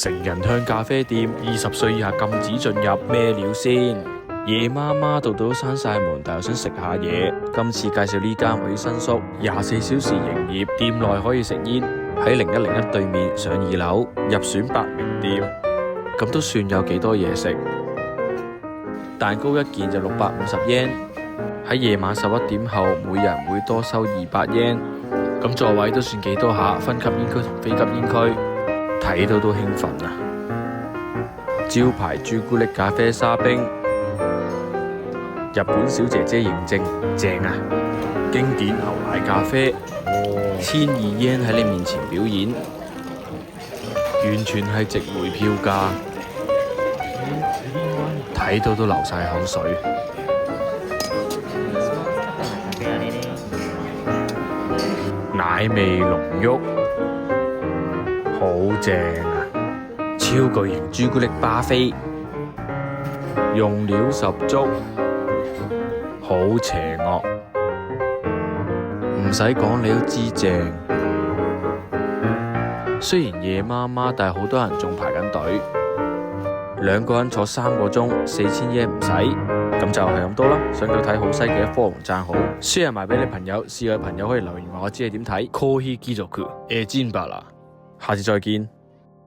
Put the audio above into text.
成人向咖啡店，20歲以下禁止進入，咩料先？夜媽媽度度都閂晒門，但又想食下嘢。今次介紹呢間位於新宿，24小時營業，店內可以食煙，喺0101對面上2樓，入選8名店，咁都算有幾多嘢食。蛋糕一件就650 yen， 喺夜晚11點後，每人會多收200 yen。咁座位都算幾多下，分級煙區同非級煙區，睇到都興奮啊！招牌朱古力咖啡沙冰，日本小姐姐認證，正啊！經典牛奶咖啡，1200 yen 喺你面前表演，完全係值回票價，睇到都流晒口水。奶味濃郁，好正啊！超巨型朱古力巴菲，用料十足，好邪惡，唔使講你都知正。雖然夜媽媽，但係好多人仲排緊隊，2個人坐3個鐘，4000 yen 唔使。咁就係咁多啦。想夠睇好西嘅科同讚好 ，share 埋俾你朋友，試下朋友可以留言話我知你點睇。Coffee 貴族 A 煎吧啦，下次再見。